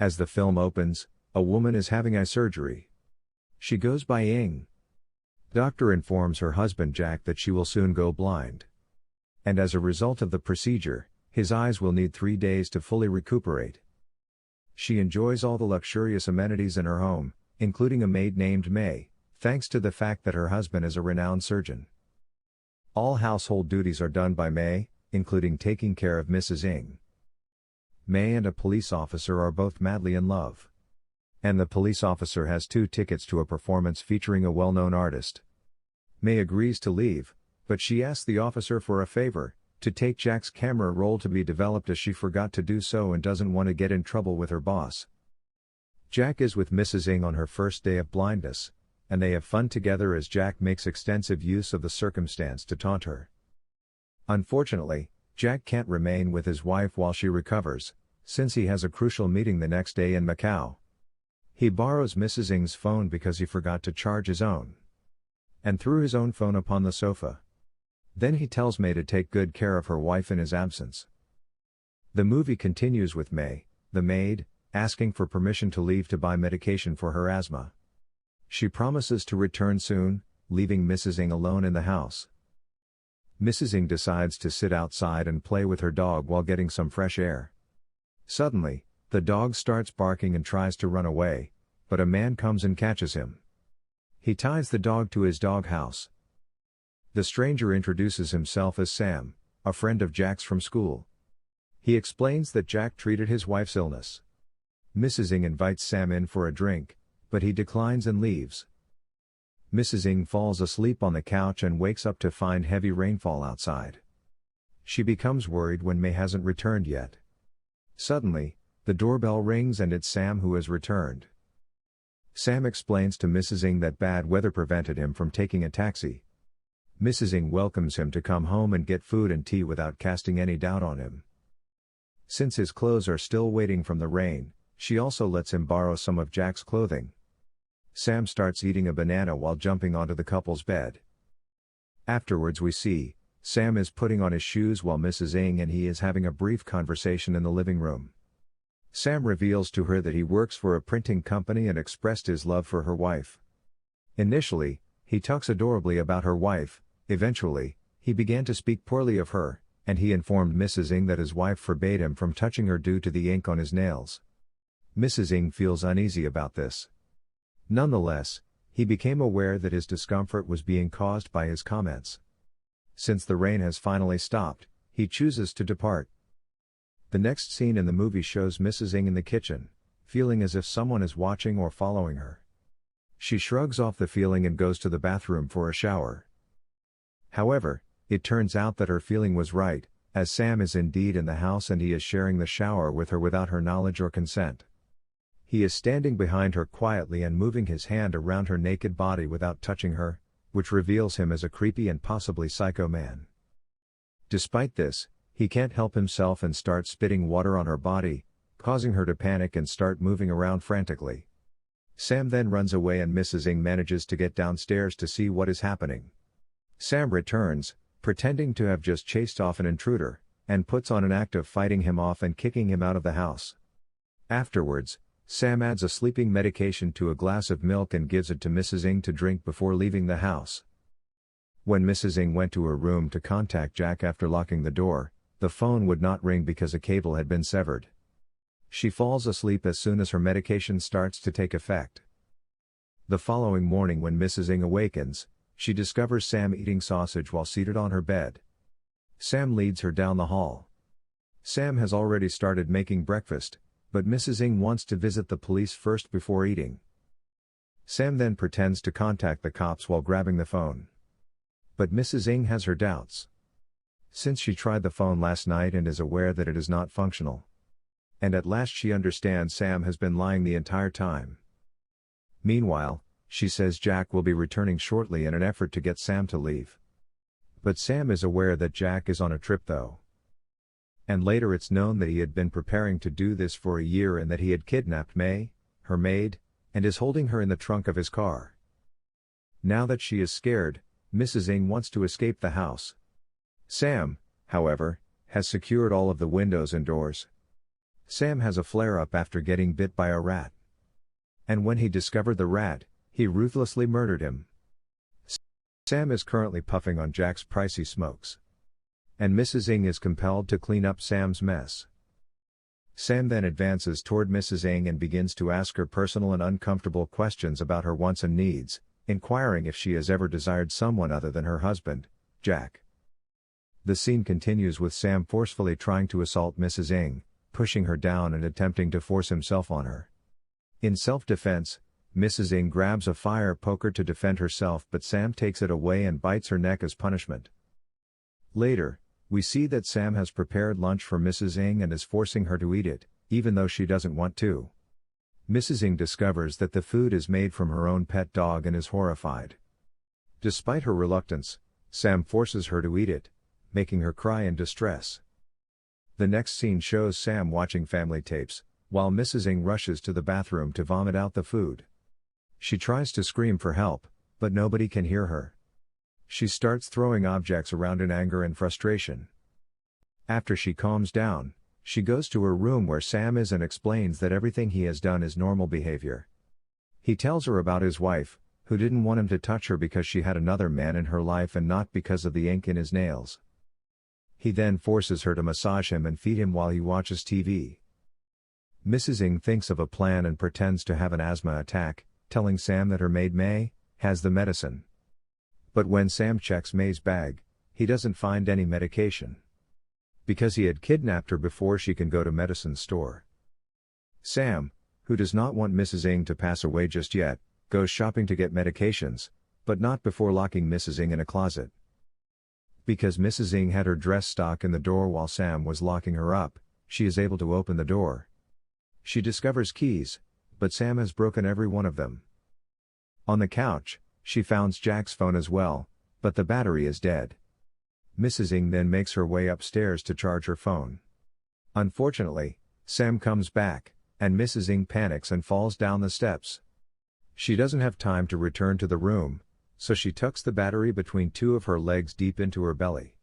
As the film opens, a woman is having eye surgery. She goes by Ying. Doctor informs her husband Jack that she will soon go blind. And as a result of the procedure, his eyes will need 3 days to fully recuperate. She enjoys all the luxurious amenities in her home, including a maid named May, thanks to the fact that her husband is a renowned surgeon. All household duties are done by May, including taking care of Mrs. Ying. May and a police officer are both madly in love. And the police officer has 2 tickets to a performance featuring a well-known artist. May agrees to leave, but she asks the officer for a favor, to take Jack's camera roll to be developed as she forgot to do so and doesn't want to get in trouble with her boss. Jack is with Mrs. Ying on her first day of blindness, and they have fun together as Jack makes extensive use of the circumstance to taunt her. Unfortunately, Jack can't remain with his wife while she recovers, since he has a crucial meeting the next day in Macau. He borrows Mrs. Ying's phone because he forgot to charge his own, and threw his own phone upon the sofa. Then he tells May to take good care of her wife in his absence. The movie continues with May, the maid, asking for permission to leave to buy medication for her asthma. She promises to return soon, leaving Mrs. Ying alone in the house. Mrs. Ying decides to sit outside and play with her dog while getting some fresh air. Suddenly, the dog starts barking and tries to run away, but a man comes and catches him. He ties the dog to his doghouse. The stranger introduces himself as Sam, a friend of Jack's from school. He explains that Jack treated his wife's illness. Mrs. Ying invites Sam in for a drink, but he declines and leaves. Mrs. Ying falls asleep on the couch and wakes up to find heavy rainfall outside. She becomes worried when May hasn't returned yet. Suddenly, the doorbell rings and it's Sam who has returned. Sam explains to Mrs. Ying that bad weather prevented him from taking a taxi. Mrs. Ying welcomes him to come home and get food and tea without casting any doubt on him. Since his clothes are still waiting from the rain, she also lets him borrow some of Jack's clothing. Sam starts eating a banana while jumping onto the couple's bed. Afterwards we see, Sam is putting on his shoes while Mrs. Ying and he is having a brief conversation in the living room. Sam reveals to her that he works for a printing company and expressed his love for her wife. Initially, he talks adorably about her wife. Eventually, he began to speak poorly of her, and he informed Mrs. Ying that his wife forbade him from touching her due to the ink on his nails. Mrs. Ying feels uneasy about this. Nonetheless, he became aware that his discomfort was being caused by his comments. Since the rain has finally stopped, he chooses to depart. The next scene in the movie shows Mrs. Ying in the kitchen, feeling as if someone is watching or following her. She shrugs off the feeling and goes to the bathroom for a shower. However, it turns out that her feeling was right, as Sam is indeed in the house and he is sharing the shower with her without her knowledge or consent. He is standing behind her quietly and moving his hand around her naked body without touching her, which reveals him as a creepy and possibly psycho man. Despite this, he can't help himself and starts spitting water on her body, causing her to panic and start moving around frantically. Sam then runs away and Mrs. Ying manages to get downstairs to see what is happening. Sam returns, pretending to have just chased off an intruder, and puts on an act of fighting him off and kicking him out of the house. Afterwards, Sam adds a sleeping medication to a glass of milk and gives it to Mrs. Ying to drink before leaving the house. When Mrs. Ying went to her room to contact Jack after locking the door, the phone would not ring because a cable had been severed. She falls asleep as soon as her medication starts to take effect. The following morning when Mrs. Ying awakens, she discovers Sam eating sausage while seated on her bed. Sam leads her down the hall. Sam has already started making breakfast, but Mrs. Ying wants to visit the police first before eating. Sam then pretends to contact the cops while grabbing the phone. But Mrs. Ying has her doubts. Since she tried the phone last night and is aware that it is not functional. And at last she understands Sam has been lying the entire time. Meanwhile, she says Jack will be returning shortly in an effort to get Sam to leave. But Sam is aware that Jack is on a trip though. And later it's known that he had been preparing to do this for a year and that he had kidnapped May, her maid, and is holding her in the trunk of his car. Now that she is scared, Mrs. Ying wants to escape the house. Sam, however, has secured all of the windows and doors. Sam has a flare-up after getting bit by a rat. And when he discovered the rat, he ruthlessly murdered him. Sam is currently puffing on Jack's pricey smokes. And Mrs. Ng is compelled to clean up Sam's mess. Sam then advances toward Mrs. Ng and begins to ask her personal and uncomfortable questions about her wants and needs, inquiring if she has ever desired someone other than her husband, Jack. The scene continues with Sam forcefully trying to assault Mrs. Ng, pushing her down and attempting to force himself on her. In self-defense, Mrs. Ng grabs a fire poker to defend herself, but Sam takes it away and bites her neck as punishment. Later, we see that Sam has prepared lunch for Mrs. Ng and is forcing her to eat it, even though she doesn't want to. Mrs. Ng discovers that the food is made from her own pet dog and is horrified. Despite her reluctance, Sam forces her to eat it, making her cry in distress. The next scene shows Sam watching family tapes, while Mrs. Ng rushes to the bathroom to vomit out the food. She tries to scream for help, but nobody can hear her. She starts throwing objects around in anger and frustration. After she calms down, she goes to her room where Sam is and explains that everything he has done is normal behavior. He tells her about his wife, who didn't want him to touch her because she had another man in her life and not because of the ink in his nails. He then forces her to massage him and feed him while he watches TV. Mrs. Ng thinks of a plan and pretends to have an asthma attack, telling Sam that her maid May has the medicine. But when Sam checks May's bag, he doesn't find any medication. Because he had kidnapped her before she can go to medicine store. Sam, who does not want Mrs. Ng to pass away just yet, goes shopping to get medications, but not before locking Mrs. Ng in a closet. Because Mrs. Ng had her dress stock in the door while Sam was locking her up, she is able to open the door. She discovers keys, but Sam has broken every one of them. On the couch, she finds Jack's phone as well, but the battery is dead. Mrs. Ng then makes her way upstairs to charge her phone. Unfortunately, Sam comes back, and Mrs. Ng panics and falls down the steps. She doesn't have time to return to the room, so she tucks the battery between two of her legs deep into her belly.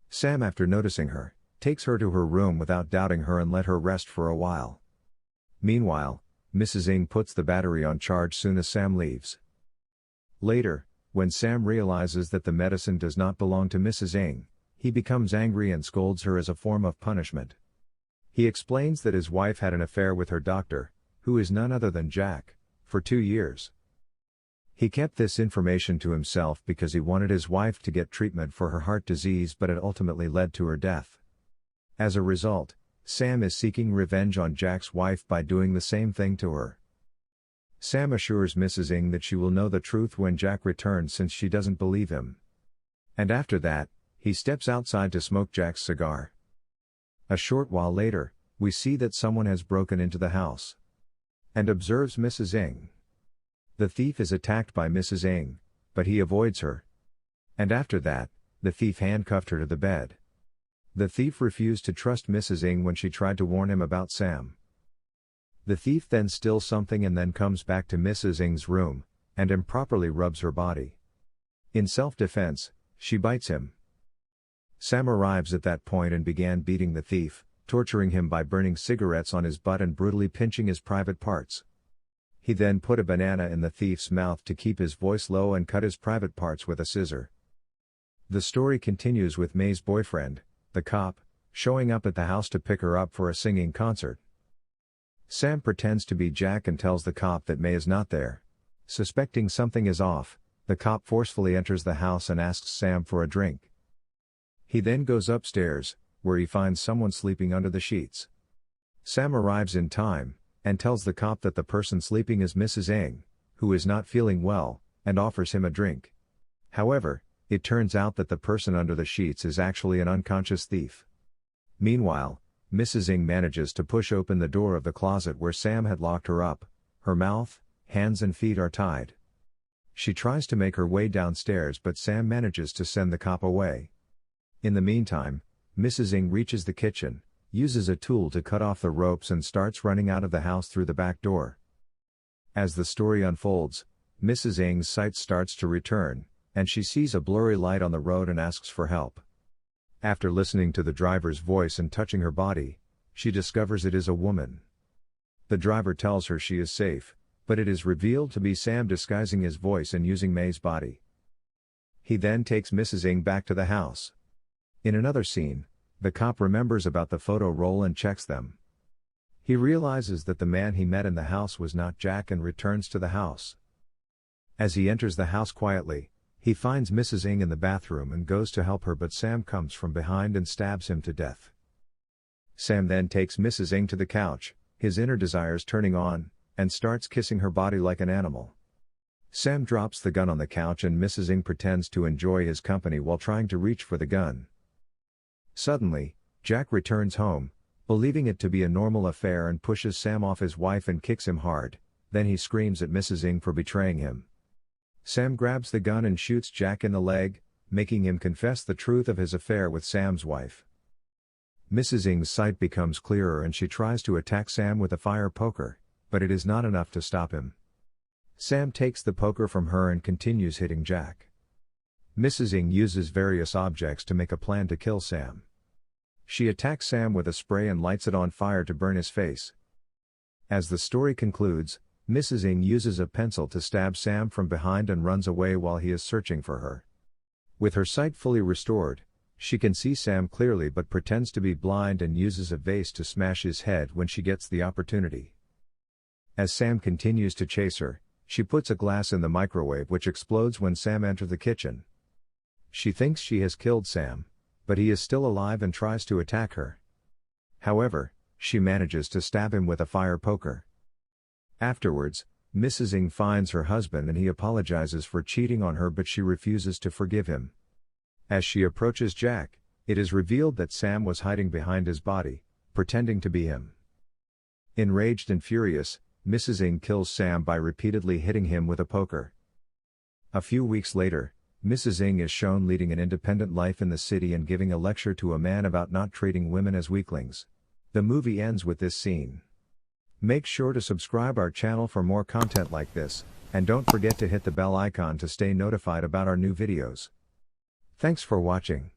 Sam, after noticing her, takes her to her room without doubting her and let her rest for a while. Meanwhile, Mrs. Ng puts the battery on charge soon as Sam leaves. Later, when Sam realizes that the medicine does not belong to Mrs. Ng, he becomes angry and scolds her as a form of punishment. He explains that his wife had an affair with her doctor, who is none other than Jack, for 2 years. He kept this information to himself because he wanted his wife to get treatment for her heart disease, but it ultimately led to her death. As a result, Sam is seeking revenge on Jack's wife by doing the same thing to her. Sam assures Mrs. Ng that she will know the truth when Jack returns since she doesn't believe him. And after that, he steps outside to smoke Jack's cigar. A short while later, we see that someone has broken into the house and observes Mrs. Ng. The thief is attacked by Mrs. Ng, but he avoids her. And after that, the thief handcuffed her to the bed. The thief refused to trust Mrs. Ng when she tried to warn him about Sam. The thief then steals something and then comes back to Mrs. Ng's room, and improperly rubs her body. In self-defense, she bites him. Sam arrives at that point and began beating the thief, torturing him by burning cigarettes on his butt and brutally pinching his private parts. He then put a banana in the thief's mouth to keep his voice low and cut his private parts with a scissor. The story continues with May's boyfriend, the cop, showing up at the house to pick her up for a singing concert. Sam pretends to be Jack and tells the cop that May is not there. Suspecting something is off, the cop forcefully enters the house and asks Sam for a drink. He then goes upstairs, where he finds someone sleeping under the sheets. Sam arrives in time, and tells the cop that the person sleeping is Mrs. Ng, who is not feeling well, and offers him a drink. However, it turns out that the person under the sheets is actually an unconscious thief. Meanwhile, Mrs. Ng manages to push open the door of the closet where Sam had locked her up. Her mouth, hands and feet are tied. She tries to make her way downstairs, but Sam manages to send the cop away. In the meantime, Mrs. Ng reaches the kitchen, uses a tool to cut off the ropes and starts running out of the house through the back door. As the story unfolds, Mrs. Ng's sight starts to return, and she sees a blurry light on the road and asks for help. After listening to the driver's voice and touching her body, she discovers it is a woman. The driver tells her she is safe, but it is revealed to be Sam disguising his voice and using May's body. He then takes Mrs. Ng back to the house. In another scene, the cop remembers about the photo roll and checks them. He realizes that the man he met in the house was not Jack and returns to the house. As he enters the house quietly, he finds Mrs. Ng in the bathroom and goes to help her, but Sam comes from behind and stabs him to death. Sam then takes Mrs. Ng to the couch, his inner desires turning on, and starts kissing her body like an animal. Sam drops the gun on the couch and Mrs. Ng pretends to enjoy his company while trying to reach for the gun. Suddenly, Jack returns home, believing it to be a normal affair, and pushes Sam off his wife and kicks him hard. Then he screams at Mrs. Ng for betraying him. Sam grabs the gun and shoots Jack in the leg, making him confess the truth of his affair with Sam's wife. Mrs. Ng's sight becomes clearer and she tries to attack Sam with a fire poker, but it is not enough to stop him. Sam takes the poker from her and continues hitting Jack. Mrs. Ng uses various objects to make a plan to kill Sam. She attacks Sam with a spray and lights it on fire to burn his face. As the story concludes, Mrs. Ng uses a pencil to stab Sam from behind and runs away while he is searching for her. With her sight fully restored, she can see Sam clearly but pretends to be blind and uses a vase to smash his head when she gets the opportunity. As Sam continues to chase her, she puts a glass in the microwave which explodes when Sam enters the kitchen. She thinks she has killed Sam, but he is still alive and tries to attack her. However, she manages to stab him with a fire poker. Afterwards, Mrs. Ng finds her husband and he apologizes for cheating on her, but she refuses to forgive him. As she approaches Jack, it is revealed that Sam was hiding behind his body, pretending to be him. Enraged and furious, Mrs. Ng kills Sam by repeatedly hitting him with a poker. A few weeks later, Mrs. Ng is shown leading an independent life in the city and giving a lecture to a man about not treating women as weaklings. The movie ends with this scene. Make sure to subscribe our channel for more content like this, and don't forget to hit the bell icon to stay notified about our new videos. Thanks for watching.